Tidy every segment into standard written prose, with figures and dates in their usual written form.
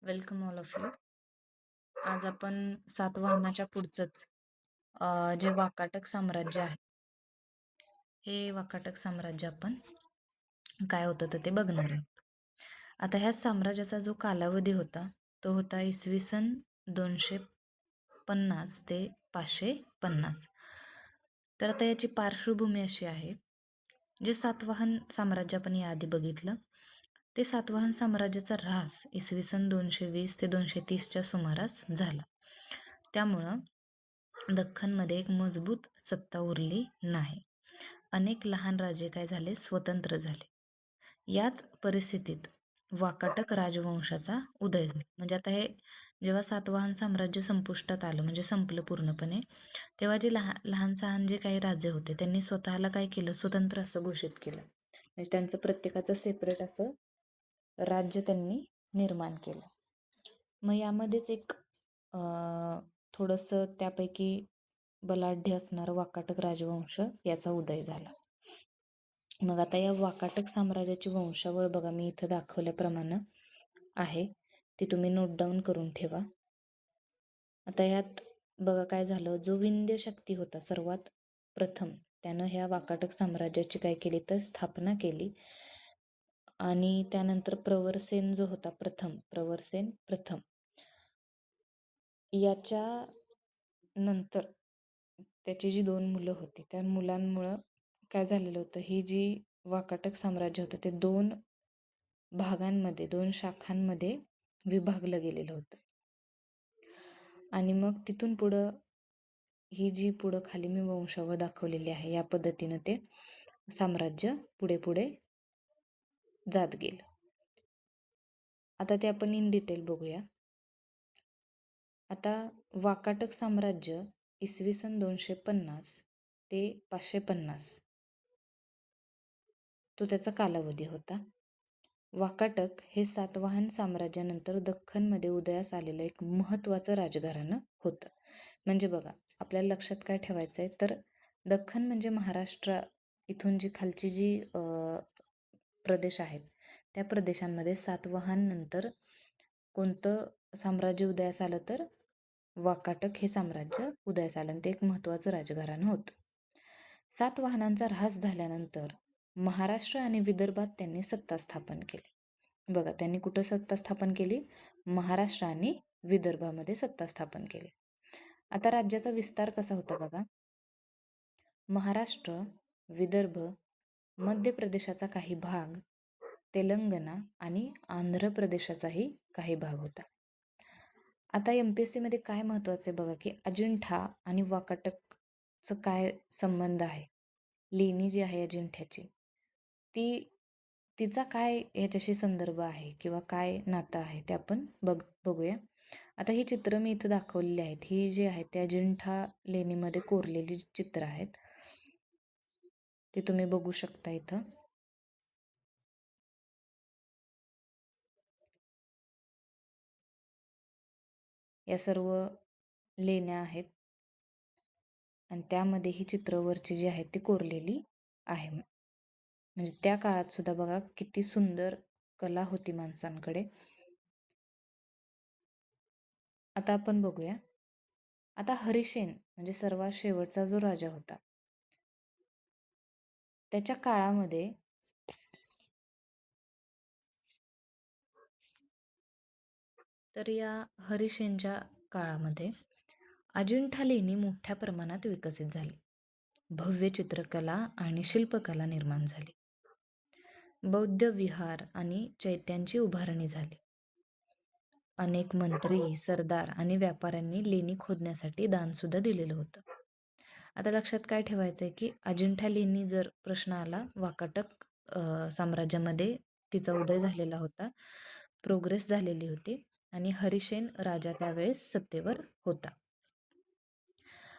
Welcome all of you. आज आपण सातवाहनाच्या पुढचंच जे वाकाटक साम्राज्य आहे, हे वाकाटक साम्राज्य आपण काय होतं तर ते बघणार आहोत. आता ह्या साम्राज्याचा जो कालावधी होता, तो होता इसवी सन 250 ते 550. तर आता याची पार्श्वभूमी अशी आहे, जे सातवाहन साम्राज्य आपण याआधी बघितलं, ते सातवाहन साम्राज्याचा ऱ्हास इसवी सन 220 ते 230च्या सुमारास झाला. त्यामुळं दख्खनमध्ये एक मजबूत सत्ता उरली नाही. अनेक लहान राजे काय झाले, स्वतंत्र झाले. याच परिस्थितीत वाकाटक राजवंशाचा उदय झाला. म्हणजे आता हे जेव्हा सातवाहन साम्राज्य संपुष्टात आलं, म्हणजे संपलं पूर्णपणे, तेव्हा जे लहान सहान जे काही राजे होते, त्यांनी स्वतःला काय केलं, स्वतंत्र असं घोषित केलं. म्हणजे त्यांचं प्रत्येकाचं सेपरेट असं राज्य त्यांनी निर्माण केलं. मग यामध्येच एक थोडंसं त्यापैकी बलाढ्य असणारा वाकाटक राजवंश याचा उदय झाला. मग आता या वाकाटक साम्राज्याची वंशावळ बघा, मी इथं दाखवल्याप्रमाणे आहे, ती तुम्ही नोट डाऊन करून ठेवा. आता यात बघा काय झालं, जो विंध्य शक्ती होता सर्वात प्रथम, त्यानं ह्या वाकाटक साम्राज्याची काय केली तर स्थापना केली. आणि त्यानंतर प्रवरसेन जो होता प्रवरसेन प्रथम, याच्या नंतर त्याची जी 2 मुलं होती, त्या मुलांमुळं काय झालेलं होतं, ही जी वाकाटक साम्राज्य होतं ते 2 भागांमध्ये, 2 शाखांमध्ये विभागलं गेलेलं होतं. आणि मग तिथून पुढं ही जी पुढं खाली मी वंशावळ दाखवलेली आहे, या पद्धतीनं ते साम्राज्य पुढे पुढे जात गेलं. आता ते आपण इन डिटेल बघूया. आता वाकाटक साम्राज्य इसवी सन 250 ते 550 तो त्याचा कालावधी होता. वाकाटक हे सातवाहन साम्राज्यानंतर दख्खनमध्ये उदयास आलेलं एक महत्त्वाचं राजघराणं होतं. म्हणजे बघा, आपल्याला लक्षात काय ठेवायचं आहे, तर दख्खन म्हणजे महाराष्ट्र, इथून जी खालची जी प्रदेश आहेत, त्या प्रदेशांमध्ये सातवाहन नंतर कोणतं साम्राज्य उदयास आलं तर वाकाटक हे साम्राज्य उदयास आलं, आणि ते एक महत्त्वाचं राजघराणं होतं. सातवाहनांचा ऱ्हास झाल्यानंतर महाराष्ट्र आणि विदर्भात त्यांनी सत्ता स्थापन केली. बघा, त्यांनी कुठं सत्ता स्थापन केली, महाराष्ट्र आणि विदर्भामध्ये सत्ता स्थापन केली. आता राज्याचा विस्तार कसा होता बघा, महाराष्ट्र, विदर्भ, मध्य प्रदेशाचा काही भाग, तेलंगणा आणि आंध्र प्रदेशाचाही काही भाग होता. आता MPSC मध्ये काय महत्वाचं आहे बघा, की अजिंठा आणि वाकाटकचं काय संबंध आहे, लेणी जी आहे अजिंठ्याची, ती तिचा काय ह्याच्याशी संदर्भ आहे किंवा काय नातं आहे, ते आपण बघूया. आता ही चित्र मी इथं दाखवलेली आहेत, ही जी आहेत ते अजिंठा लेणीमध्ये कोरलेली चित्र आहेत, ते तुम्ही बघू शकता इथं. या सर्व लेण्या आहेत आणि त्यामध्ये ही चित्रवरची जी आहेत ती कोरलेली आहे. म्हणजे त्या काळात सुद्धा बघा किती सुंदर कला होती माणसांकडे. आता आपण बघूया. आता हरिसेन म्हणजे सर्वात शेवटचा जो राजा होता, त्याच्या काळामध्ये तर या हरिसेनच्या काळामध्ये अजिंठा लेणी मोठ्या प्रमाणात विकसित झाली. भव्य चित्रकला आणि शिल्पकला निर्माण झाली. बौद्ध विहार आणि चैत्यांची उभारणी झाली. अनेक मंत्री, सरदार आणि व्यापाऱ्यांनी लेणी खोदण्यासाठी दान सुद्धा दिलेलं होतं. आता लक्षात काय ठेवायचं आहे, की अजिंठा लेणी जर प्रश्न आला, वाकाटक साम्राज्यामध्ये तिचा उदय झालेला होता, प्रोग्रेस झालेली होती आणि हरिसेन राजा त्यावेळेस सत्तेवर होता.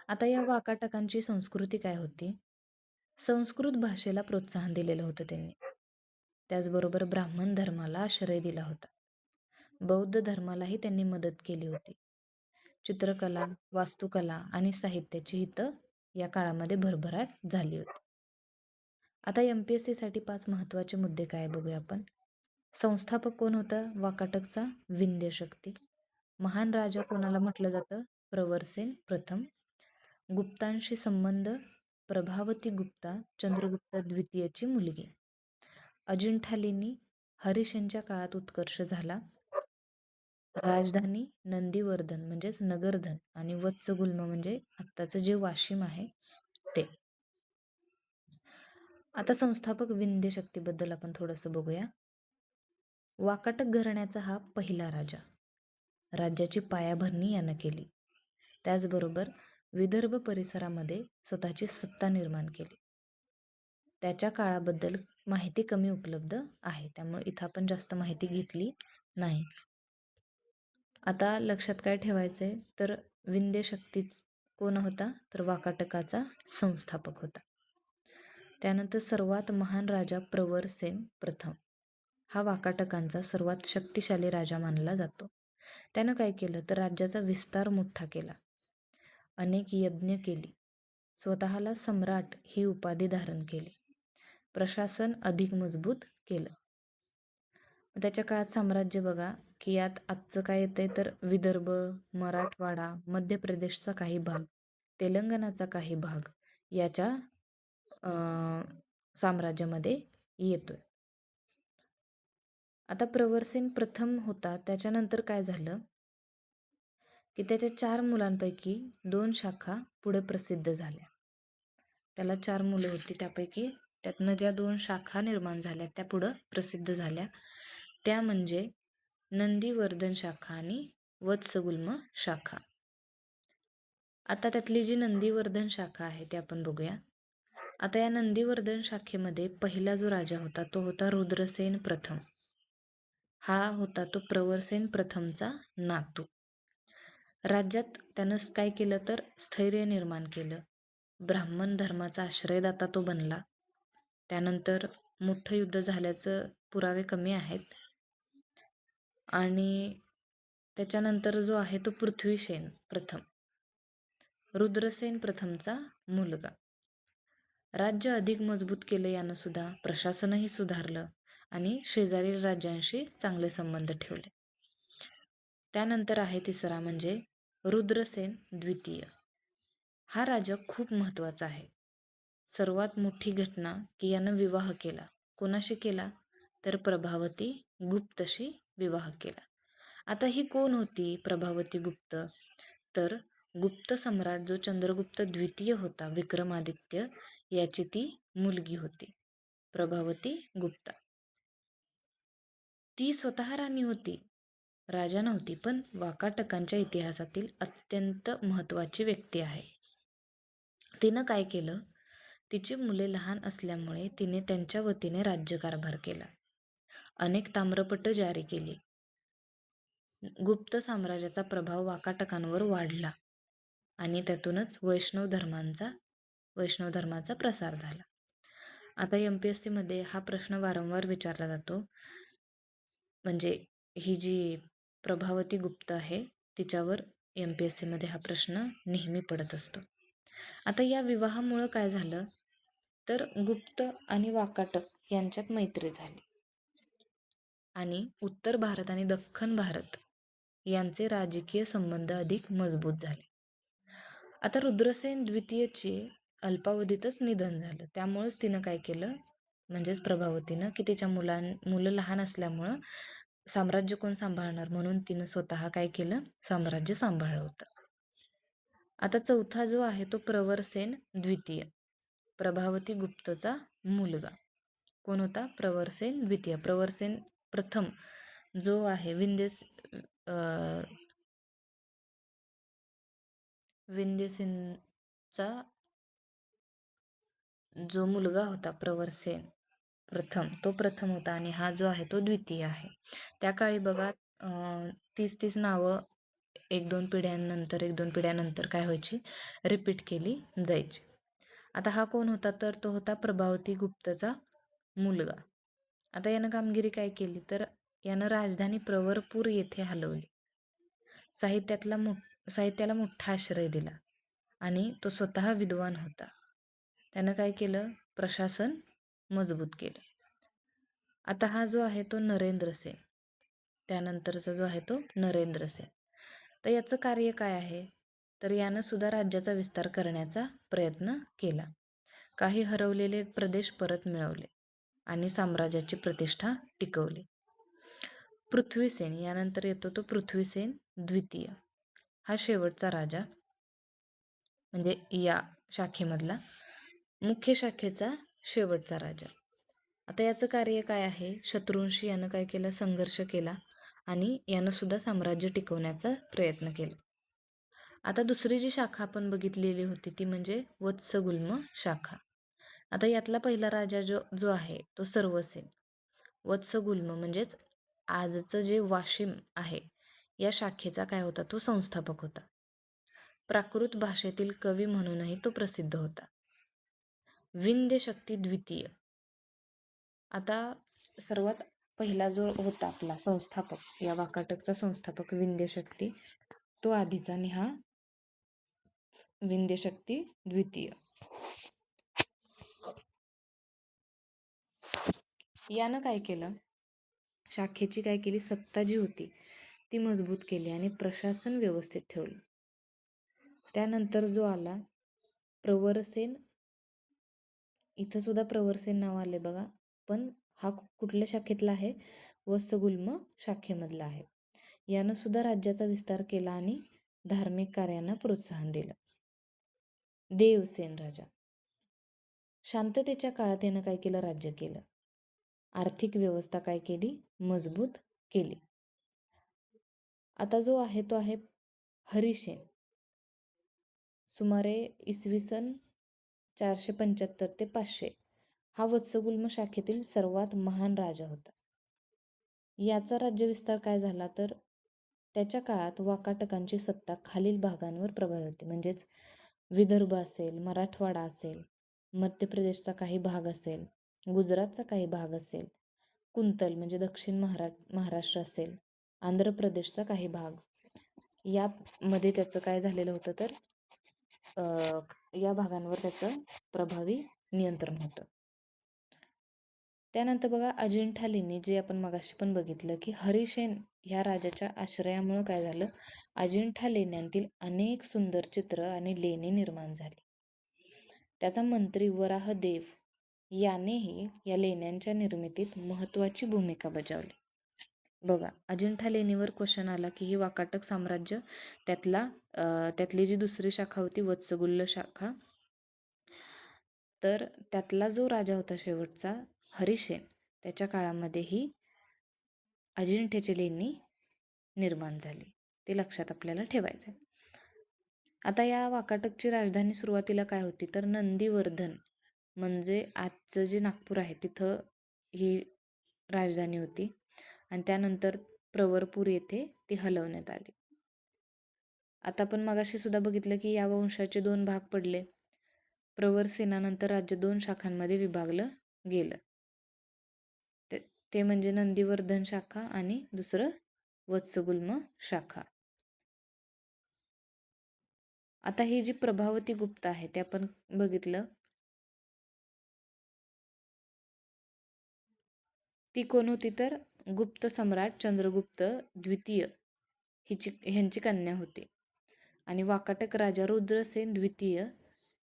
आता या वाकाटकांची संस्कृती काय होती, संस्कृत भाषेला प्रोत्साहन दिलेलं होतं त्यांनी. त्याचबरोबर ब्राह्मण धर्माला आश्रय दिला होता. बौद्ध धर्मालाही त्यांनी मदत केली होती. चित्रकला, वास्तुकला आणि साहित्याची इथं या काळामध्ये भरभराट झाली होती. आता MPSC साठी 5 महत्त्वाचे मुद्दे काय बघूया आपण. संस्थापक कोण होता वाकाटकचा? विंध्यशक्ती. महान राजा कोणाला म्हटलं जातं? प्रवरसेन प्रथम. गुप्तांशी संबंध? प्रभावती गुप्ता चंद्रगुप्त द्वितीयची मुलगी. अजिंठा लेणी हरीश काळात उत्कर्ष झाला. राजधानी नंदीवर्धन म्हणजेच नगरधन आणि वत्सगुल्म म्हणजे आत्ताचं जे वाशिम आहे ते. आता संस्थापक विंध्य शक्तीबद्दल आपण थोडंसं बघूया. वाकाटक घराण्याचा हा पहिला राजा. राज्याची पायाभरणी यानं केली. त्याचबरोबर विदर्भ परिसरामध्ये स्वतःची सत्ता निर्माण केली. त्याच्या काळाबद्दल माहिती कमी उपलब्ध आहे, त्यामुळे इथं आपण जास्त माहिती घेतली नाही. आता लक्षात काय ठेवायचं आहे, तर विंध्य शक्तीच कोण होता? तर वाकाटकाचा संस्थापक होता. त्यानंतर सर्वात महान राजा प्रवरसेन प्रथम हा वाकाटकांचा सर्वात शक्तिशाली राजा मानला जातो. त्यानं काय केलं तर राज्याचा विस्तार मोठा केला, अनेक यज्ञ केली, स्वतःला सम्राट ही उपाधी धारण केली, प्रशासन अधिक मजबूत केलं. त्याच्या काळात साम्राज्य बघा की यात आजचं काय येतंय तर विदर्भ, मराठवाडा, मध्य प्रदेशचा काही भाग, तेलंगणाचा काही भाग याच्या साम्राज्यामध्ये येतोय. आता प्रवरसेन प्रथम होता, त्याच्यानंतर काय झालं की त्याच्या 4 मुलांपैकी 2 शाखा पुढे प्रसिद्ध झाल्या. त्याला 4 मुलं होती, त्यापैकी त्यातनं ज्या 2 शाखा निर्माण झाल्या त्या पुढं प्रसिद्ध झाल्या, त्या म्हणजे नंदीवर्धन शाखा आणि वत्सगुल्म शाखा. आता त्यातली जी नंदीवर्धन शाखा आहे ते आपण बघूया. आता या नंदीवर्धन शाखेमध्ये पहिला जो राजा होता तो होता रुद्रसेन प्रथम. हा होता तो प्रवरसेन प्रथमचा नातू. राज्यात त्यानं काय केलं तर स्थैर्य निर्माण केलं. ब्राह्मण धर्माचा आश्रयदाता तो बनला. त्यानंतर मोठं युद्ध झाल्याचं पुरावे कमी आहेत. आणि त्याच्यानंतर जो आहे तो पृथ्वीसेन प्रथम, रुद्रसेन प्रथमचा मुलगा. राज्य अधिक मजबूत केलं यानं सुद्धा, प्रशासनही सुधारलं आणि शेजारील राज्यांशी चांगले संबंध ठेवले. त्यानंतर आहे तिसरा म्हणजे रुद्रसेन द्वितीय. हा राजा खूप महत्त्वाचा आहे. सर्वात मोठी घटना की यानं विवाह केला. कोणाशी केला तर प्रभावती गुप्तशी विवाह केला. आता ही कोण होती प्रभावती गुप्त? तर गुप्त सम्राट जो चंद्रगुप्त द्वितीय होता, विक्रमादित्य, याची ती मुलगी होती प्रभावती गुप्ता. ती स्वतः राणी होती, राजा नव्हती, पण वाकाटकांच्या इतिहासातील अत्यंत महत्त्वाची व्यक्ती आहे. तिनं काय केलं, तिची मुले लहान असल्यामुळे तिने त्यांच्या वतीने राज्यकारभार केला, अनेक ताम्रपट जारी केली. गुप्त साम्राज्याचा प्रभाव वाकाटकांवर वाढला आणि त्यातूनच वैष्णव धर्माचा प्रसार झाला. आता MPSC मध्ये हा प्रश्न वारंवार विचारला जातो, म्हणजे ही जी प्रभावती गुप्त आहे तिच्यावर MPSC मध्ये हा प्रश्न नेहमी पडत असतो. आता या विवाहामुळं काय झालं तर गुप्त आणि वाकाटक यांच्यात मैत्री झाली आणि उत्तर भारत आणि दख्खन भारत यांचे राजकीय संबंध अधिक मजबूत झाले. आता रुद्रसेन द्वितीयचे अल्पावधीतच निधन झालं, त्यामुळेच तिनं काय केलं, म्हणजेच प्रभावतीनं, की तिच्या मुलं लहान असल्यामुळं साम्राज्य कोण सांभाळणार, म्हणून तिनं स्वतः काय केलं, साम्राज्य सांभाळलं होतं. आता चौथा जो आहे तो प्रवरसेन द्वितीय, प्रभावती गुप्तचा मुलगा. कोण होता? प्रवरसेन द्वितीय. प्रवरसेन प्रथम जो आहे विंध्यसेनचा जो मुलगा होता प्रवरसेन प्रथम, तो प्रथम होता आणि हा जो आहे तो द्वितीय आहे. त्या काळी बघा 30 नावं एक दोन पिढ्यानंतर काय व्हायची, रिपीट केली जायची. आता हा कोण होता तर तो होता प्रभावती गुप्तचा मुलगा. आता यानं कामगिरी काय केली तर यानं राजधानी प्रवरपूर येथे हलवली, साहित्याला मोठा आश्रय दिला आणि तो स्वतः विद्वान होता. त्यानं काय केलं, प्रशासन मजबूत केलं. आता हा जो आहे तो नरेंद्र सेन, त्यानंतरचा जो आहे तो नरेंद्र सेन. तर याचं कार्य काय आहे, तर यानं सुद्धा राज्याचा विस्तार करण्याचा प्रयत्न केला. काही हरवलेले प्रदेश परत मिळवले आणि साम्राज्याची प्रतिष्ठा टिकवली. पृथ्वीसेन यानंतर येतो तो पृथ्वीसेन द्वितीय. हा शेवटचा राजा, म्हणजे या शाखेमधला मुख्य शाखेचा शेवटचा राजा. आता याचं कार्य काय आहे, शत्रूंशी यानं काय केलं, संघर्ष केला आणि यानं सुद्धा साम्राज्य टिकवण्याचा प्रयत्न केला. आता दुसरी जी शाखा आपण बघितलेली होती ती म्हणजे वत्सगुल्म शाखा. आता यातला पहिला राजा जो जो आहे तो सर्वसेन. वत्सगुल्म म्हणजेच आजचं जे वाशिम आहे या शाखेचा काय होता, तो संस्थापक होता. प्राकृत भाषेतील कवी म्हणूनही तो प्रसिद्ध होता. विंध्य शक्ती द्वितीय. आता सर्वात पहिला जो होता आपला संस्थापक, या वाकाटकचा संस्थापक विंध्य शक्ती, तो आधीचा आणि हा विंध्य शक्ती द्वितीय. यानं काय केलं, शाखेची काय केली, सत्ता जी होती ती मजबूत केली आणि प्रशासन व्यवस्थित ठेवलं. त्यानंतर जो आला प्रवरसेन, इथं सुद्धा प्रवरसेन नाव आले बघा, पण हा कुठल्या शाखेतला आहे, वत्सगुल्म शाखेमधला आहे. यानं सुद्धा राज्याचा विस्तार केला आणि धार्मिक कार्यांना प्रोत्साहन दिलं. देवसेन राजा, शांततेच्या काळात यानं काय केलं, राज्य केलं. आर्थिक व्यवस्था काय केली, मजबूत केली. आता जो आहे तो आहे हरिसेन. सुमारे इसवी सन 475 ते 500 हा वत्सगुल्म शाखेतील सर्वात महान राजा होता. याचा राज्यविस्तार काय झाला, तर त्याच्या काळात वाकाटकांची सत्ता खालील भागांवर प्रभावी होती. म्हणजेच विदर्भ असेल, मराठवाडा असेल, मध्य प्रदेशचा काही भाग असेल, गुजरातचा काही भाग असेल, कुंतल म्हणजे दक्षिण महाराष्ट्र असेल, आंध्र प्रदेशचा काही भाग, यामध्ये त्याचं काय झालेलं होतं, तर या भागांवर त्याचं प्रभावी नियंत्रण होतं. त्यानंतर बघा अजिंठा लेणी, जे आपण मगाशी पण बघितलं की हरिसेन ह्या राजाच्या आश्रयामुळं काय झालं, अजिंठा लेण्यांतील अनेक सुंदर चित्र आणि लेणी निर्माण झाली. त्याचा मंत्री वराहदेव यानेही या लेण्यांच्या निर्मितीत महत्त्वाची भूमिका बजावली. बघा अजिंठा लेणीवर क्वेश्चन आला की ही वाकाटक साम्राज्य, त्यातली जी दुसरी शाखा होती वत्सगुल्म शाखा, तर त्यातला जो राजा होता शेवटचा हरिसेन, त्याच्या काळामध्ये ही अजिंठ्याची लेणी निर्माण झाली. ते लक्षात आपल्याला ठेवायचं. आता या वाकाटकची राजधानी सुरुवातीला काय होती, तर नंदीवर्धन म्हणजे आजचं जे नागपूर आहे तिथं ही राजधानी होती आणि त्यानंतर प्रवरपूर येथे ती हलवण्यात आली. आता आपण मगाशी सुद्धा बघितलं की या वंशाचे 2 भाग पडले. प्रवरसेनानंतर राज्य 2 शाखांमध्ये विभागलं गेलं. ते म्हणजे नंदीवर्धन शाखा आणि दुसरं वत्सगुल्म शाखा. आता ही जी प्रभावती गुप्त आहे ते आपण बघितलं, ती कोण होती, तर गुप्त सम्राट चंद्रगुप्त द्वितीय ह्यांची कन्या होती आणि वाकाटक राजा रुद्रसेन द्वितीय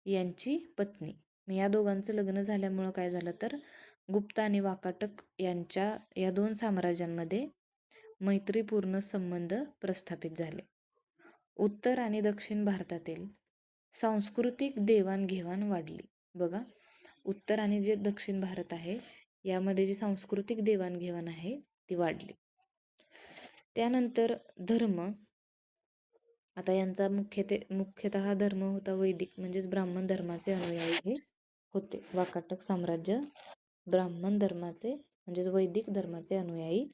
यांची पत्नी. या दोघांचं लग्न झाल्यामुळं काय झालं, तर गुप्त आणि वाकाटक यांच्या या 2 साम्राज्यांमध्ये मैत्रीपूर्ण संबंध प्रस्थापित झाले. उत्तर आणि दक्षिण भारतातील सांस्कृतिक देवाणघेवाण वाढली. बघा उत्तर आणि जे दक्षिण भारत आहे यामध्ये जी सांस्कृतिक देवाणघेवाण आहे ती वाढली. त्यानंतर धर्म, आता यांचा मुख्यतः धर्म होता वैदिक, म्हणजेच ब्राह्मण धर्माचे अनुयायी हे होते. वाकाटक साम्राज्य ब्राह्मण धर्माचे म्हणजेच वैदिक धर्माचे अनुयायी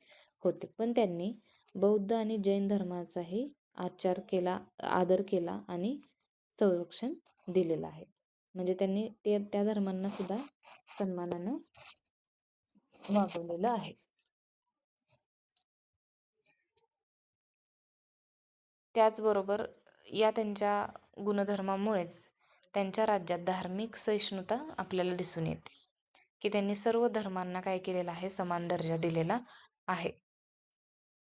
होते, पण त्यांनी बौद्ध आणि जैन धर्माचाही आदर केला आणि संरक्षण दिलेलं आहे. म्हणजे त्यांनी त्या धर्मांना सुद्धा सन्मानानं वागवलेलं आहे. त्याचबरोबर या त्यांच्या गुणधर्मामुळेच त्यांच्या राज्यात धार्मिक सहिष्णुता आपल्याला दिसून येते. की त्यांनी सर्व धर्मांना काय केलेलं आहे, समान दर्जा दिलेला आहे.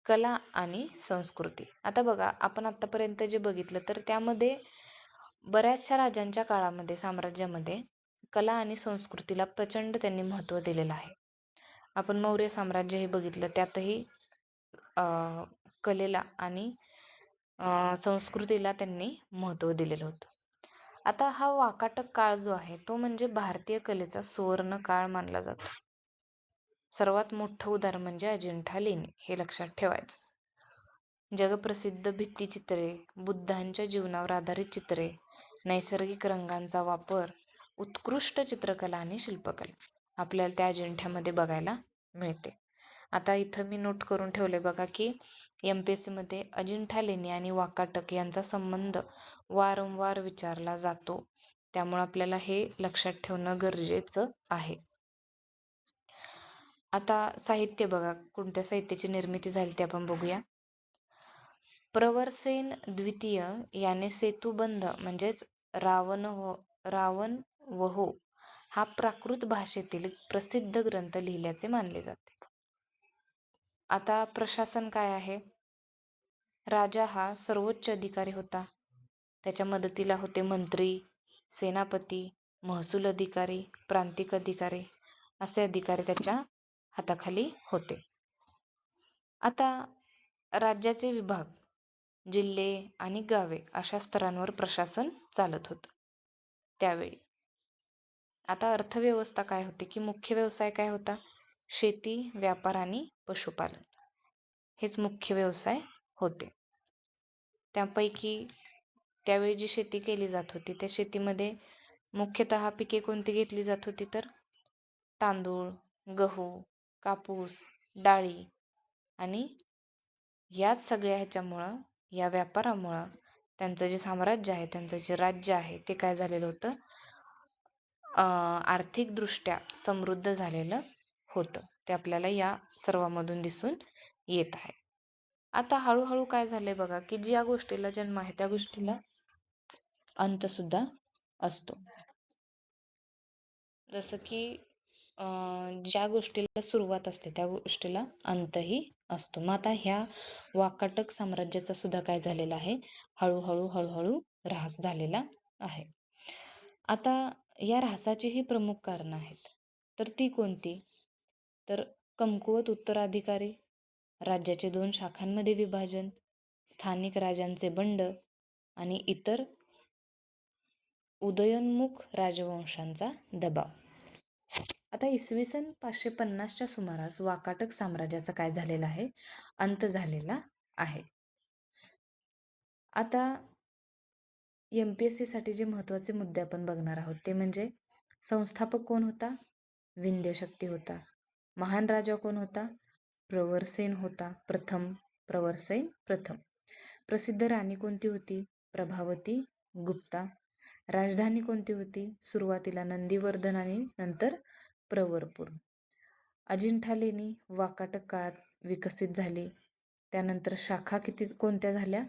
कला आणि संस्कृती. आता बघा, आपण आतापर्यंत जे बघितलं तर त्यामध्ये बऱ्याचशा राजांच्या काळामध्ये, साम्राज्यामध्ये कला आणि संस्कृतीला प्रचंड त्यांनी महत्त्व दिलेलं आहे. आपण मौर्य साम्राज्य हे बघितलं, त्यातही अ, कलेला आणि संस्कृतीला त्यांनी महत्त्व दिलेलं होतं. आता हा वाकाटक काळ जो आहे तो म्हणजे भारतीय कलेचा सुवर्ण काळ मानला जातो. सर्वात मोठं उदाहरण म्हणजे अजिंठा लेणी, हे लक्षात ठेवायचं. जगप्रसिद्ध भित्तिचित्रे, बुद्धांच्या जीवनावर आधारित चित्रे, नैसर्गिक रंगांचा वापर, उत्कृष्ट चित्रकला आणि शिल्पकला आपल्याला त्या अजिंठ्यामध्ये बघायला मिळते. आता इथं मी नोट करून ठेवले बघा की MPSC मध्ये अजिंठा लेणी आणि वाकाटक यांचा संबंध वारंवार विचारला जातो. त्यामुळे आपल्याला हे लक्षात ठेवणं गरजेचं आहे. आता साहित्य बघा, कोणत्या साहित्याची निर्मिती झाली ते आपण बघूया. प्रवरसेन द्वितीय याने सेतुबंध म्हणजेच रावणवहो हा प्राकृत भाषेतील प्रसिद्ध ग्रंथ लिहिल्याचे मानले जाते. आता प्रशासन काय आहे? राजा हा सर्वोच्च अधिकारी होता. त्याच्या मदतीला होते मंत्री, सेनापती, महसूल अधिकारी, प्रांतिक अधिकारी असे अधिकारी त्याच्या हाताखाली होते. आता राज्याचे विभाग, जिल्हे आणि गावे अशा स्तरांवर प्रशासन चालत होतं त्यावेळी. आता अर्थव्यवस्था काय होती की मुख्य व्यवसाय काय होता? शेती, व्यापार आणि पशुपालन हेच मुख्य व्यवसाय होते. त्यापैकी त्यावेळी जी शेती केली जात होती त्या शेतीमध्ये मुख्यतः पिके कोणती घेतली जात होती तर तांदूळ, गहू, कापूस, डाळी आणि याच सगळ्या ह्याच्यामुळं, या व्यापारामुळं त्यांचं जे साम्राज्य आहे, त्यांचं जे राज्य आहे ते काय झालेलं होतं, आर्थिकदृष्ट्या समृद्ध झालेलं होतं. ते आपल्याला या सर्वांमधून दिसून येत आहे. आता हळूहळू काय झालंय बघा की ज्या गोष्टीला जन्म आहे त्या गोष्टीला अंत सुद्धा असतो. जसं की ज्या गोष्टीला सुरुवात असते त्या गोष्टीला अंतही असतो. मग आता ह्या वाकाटक साम्राज्याचा सुद्धा काय झालेला आहे, हळूहळू हळूहळू ऱ्हास झालेला आहे. आता या ऱ्हासाचीही प्रमुख कारणं आहेत. तर ती कोणती? तर कमकुवत उत्तराधिकारी, राज्याचे 2 शाखांमध्ये विभाजन, स्थानिक राजांचे बंड आणि इतर उदयोन्मुख राजवंशांचा दबाव. आता इसवी सन 550च्या सुमारास वाकाटक साम्राज्याचा काय झालेला आहे, अंत झालेला आहे. आता MPSC साठी जे महत्त्वाचे मुद्दे आपण बघणार आहोत ते म्हणजे संस्थापक कोण होता? विंध्यशक्ती होता. महान राजा कोण होता? प्रवरसेन होता प्रथम. प्रवरसेन प्रथम. प्रसिद्ध राणी कोणती होती? प्रभावती गुप्ता. राजधानी कोणती होती? सुरुवातीला नंदीवर्धन आणि नंतर प्रवरपूर. अजिंठा लेणी वाकाटक काळात विकसित झाली. त्यानंतर शाखा किती कोणत्या झाल्या?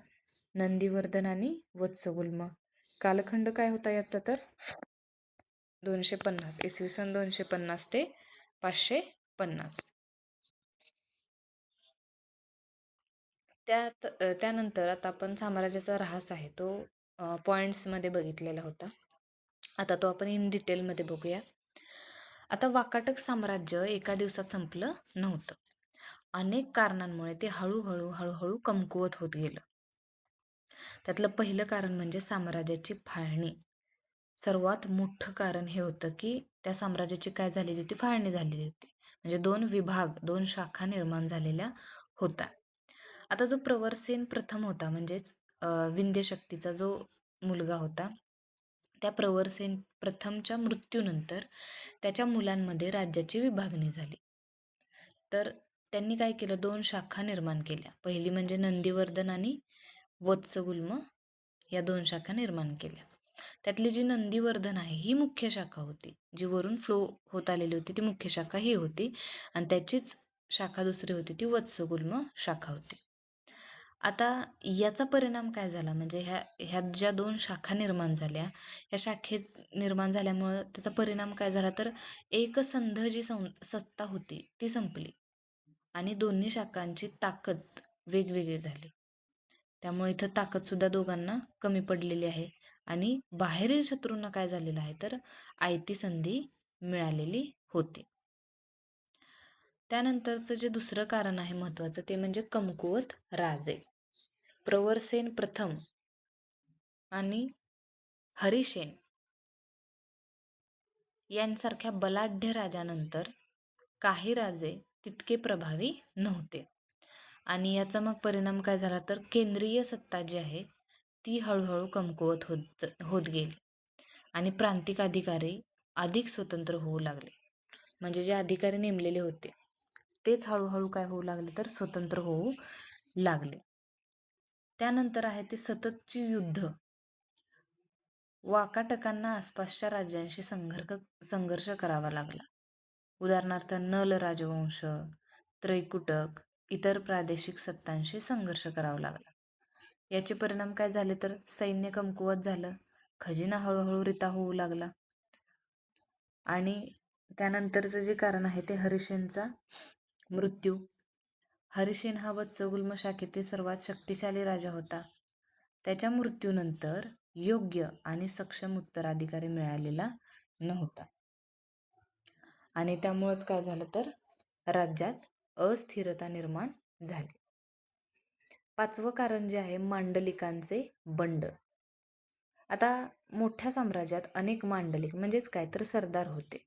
नंदीवर्धन आणि वत्सगुल्म. कालखंड काय होता याचा तर 250, इसवी सन 250 ते 550. त्यानंतर आता आपण साम्राज्याचा ऱ्हास आहे तो पॉईंट्समध्ये बघितलेला होता. आता तो आपण इन डिटेलमध्ये बघूया. आता वाकाटक साम्राज्य एका दिवसात संपलं नव्हतं. अनेक कारणांमुळे ते हळूहळू हळूहळू कमकुवत होत गेलं. त्यातलं पहिलं कारण म्हणजे साम्राज्याची फाळणी. सर्वात मोठं कारण हे होतं की त्या साम्राज्याची काय झालेली होती, फाळणी झालेली होती. म्हणजे 2 विभाग, 2 शाखा निर्माण झालेल्या होत्या. आता जो प्रवरसेन प्रथम होता म्हणजेच विंध्य शक्तीचा जो मुलगा होता, त्या प्रवरसेन प्रथमच्या मृत्यूनंतर त्याच्या मुलांमध्ये राज्याची विभागणी झाली. तर त्यांनी काय केलं, 2 शाखा निर्माण केल्या. पहिली म्हणजे नंदीवर्धन आणि वत्सगुल्म या 2 शाखा निर्माण केल्या. त्यातली जी नंदीवर्धन आहे ही मुख्य शाखा होती. जी वरून फ्लो होत आलेली होती ती मुख्य शाखा ही होती आणि त्याचीच शाखा दुसरी होती ती वत्सगुल्म शाखा होती. आता याचा परिणाम काय झाला म्हणजे ह्या ज्या 2 शाखा निर्माण झाल्या, ह्या शाखेत निर्माण झाल्यामुळं त्याचा परिणाम काय झाला तर एकसंध जी सत्ता होती ती संपली आणि दोन्ही शाखांची ताकद वेगवेगळी झाली. त्यामुळे इथं ताकदसुद्धा दोघांना कमी पडलेली आहे आणि बाहेरील शत्रूंना काय झालेलं आहे तर आयती संधी मिळालेली होती. त्यानंतरचं जे दुसरं कारण आहे महत्त्वाचं ते म्हणजे कमकुवत राजे. प्रवरसेन प्रथम आणि हरिसेन यांसारख्या बलाढ्य राजानंतर काही राजे तितके प्रभावी नव्हते आणि याचा मग परिणाम काय झाला तर केंद्रीय सत्ता जी आहे ती हळूहळू कमकुवत होत गेली आणि प्रांतिक अधिकारी अधिक स्वतंत्र होऊ लागले. म्हणजे जे अधिकारी नेमलेले होते तेच हळूहळू काय होऊ लागले तर स्वतंत्र होऊ लागले. त्यानंतर आहे ते सततची युद्ध. वाकाटकांना आसपासच्या राज्यांशी संघर्ष करावा लागला. उदाहरणार्थ नल राजवंश, त्रैकुटक, इतर प्रादेशिक सत्तांशी संघर्ष करावा लागला. याचे परिणाम काय झाले तर सैन्य कमकुवत झालं, खजिना हळूहळू रिता होऊ लागला आणि त्यानंतरचं जे कारण आहे ते हरिसेनचा मृत्यू. हरिसेन हा वत्सगुल्म शाखेतील सर्वात शक्तिशाली राजा होता. त्याच्या मृत्यूनंतर योग्य आणि सक्षम उत्तराधिकारी मिळालेला नव्हता आणि त्यामुळेच काय झालं तर राज्यात अस्थिरता निर्माण झाली. पाचवं कारण जे आहे मांडलिकांचे बंड. आता मोठ्या साम्राज्यात अनेक मांडलिक म्हणजेच काय तर सरदार होते.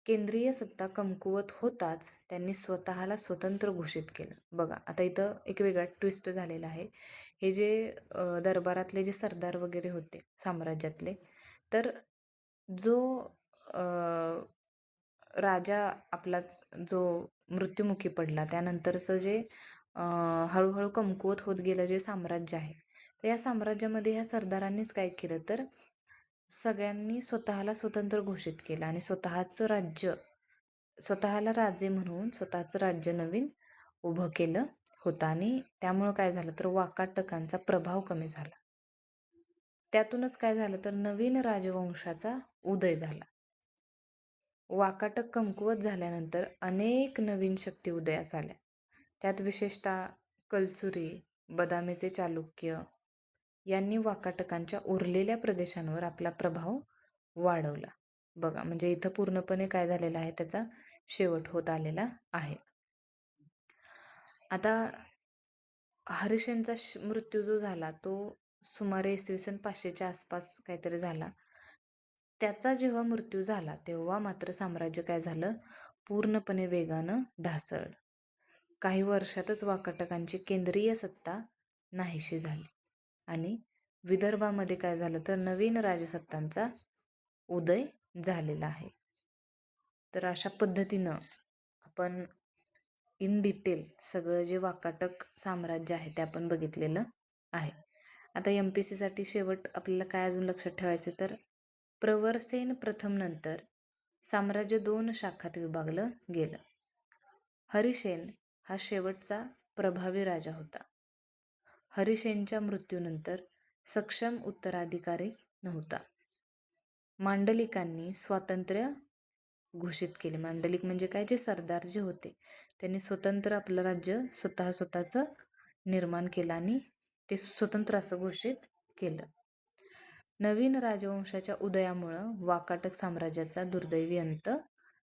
केंद्रीय सत्ता कमकुवत होताच त्यांनी स्वतःला स्वतंत्र घोषित केलं. बघा आता इथं एक वेगळा ट्विस्ट झालेला आहे. हे जे दरबारातले जे सरदार वगैरे होते साम्राज्यातले तर जो अ, राजा आपलाच जो मृत्युमुखी पडला त्यानंतरचं जे हळूहळू कमकुवत होत गेलं जे साम्राज्य आहे तर या साम्राज्यामध्ये ह्या सरदारांनीच काय केलं तर सगळ्यांनी स्वतःला स्वतंत्र घोषित केलं आणि स्वतःला राजे म्हणून स्वतःचं राज्य नवीन उभं केलं होतं आणि त्यामुळं काय झालं तर वाकाटकांचा प्रभाव कमी झाला. त्यातूनच काय झालं तर नवीन राजवंशाचा उदय झाला. वाकाटक कमकुवत झाल्यानंतर अनेक नवीन शक्ती उदयास आल्या. त्यात विशेषतः कलचुरी, बदामीचे चालुक्य यांनी वाकाटकांच्या उरलेल्या प्रदेशांवर आपला प्रभाव वाढवला. बघा म्हणजे इथं पूर्णपणे काय झालेलं आहे त्याचा शेवट होत आलेला आहे. आता हरिसेनचा मृत्यू जो झाला तो सुमारे इसवी 500च्या आसपास काहीतरी झाला. त्याचा जेव्हा मृत्यू झाला तेव्हा मात्र साम्राज्य काय झालं पूर्णपणे वेगानं ढासळलं. काही वर्षातच वाकाटकांची केंद्रीय सत्ता नाहीशी झाली आणि विदर्भामध्ये काय झालं तर नवीन राजसत्तांचा उदय झालेला आहे. तर अशा पद्धतीनं आपण इन डिटेल सगळं जे वाकाटक साम्राज्य आहे ते आपण बघितलेलं आहे. आता MPSC साठी शेवट आपल्याला काय अजून लक्षात ठेवायचं तर प्रवरसेन प्रथम नंतर साम्राज्य 2 शाखात विभागलं गेलं. हरिसेन हा शेवटचा प्रभावी राजा होता. हरिसेनच्या मृत्यूनंतर सक्षम उत्तराधिकारी नव्हता. मांडलिकांनी स्वातंत्र्य घोषित केले. मांडलिक म्हणजे काय जे सरदार जे होते त्यांनी स्वतंत्र आपलं राज्य स्वतःचं निर्माण केलं आणि ते स्वतंत्र असं घोषित केलं. नवीन राजवंशाच्या उदयामुळं वाकाटक साम्राज्याचा दुर्दैवी अंत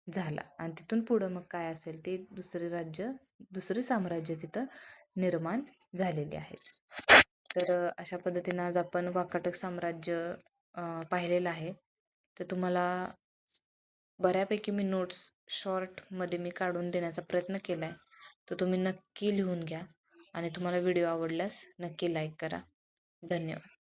झाला आणि तिथून पुढं मग काय असेल ते दुसरी साम्राज्य तिथं निर्माण झालेली आहेत. तर अशा पद्धतीनं आज आपण वाकाटक साम्राज्य पाहिलेलं आहे. तर तुम्हाला बऱ्यापैकी मी नोट्स शॉर्टमध्ये मी काढून देण्याचा प्रयत्न केला आहे. तर तुम्ही नक्की लिहून घ्या आणि तुम्हाला व्हिडिओ आवडल्यास नक्की लाईक करा. धन्यवाद.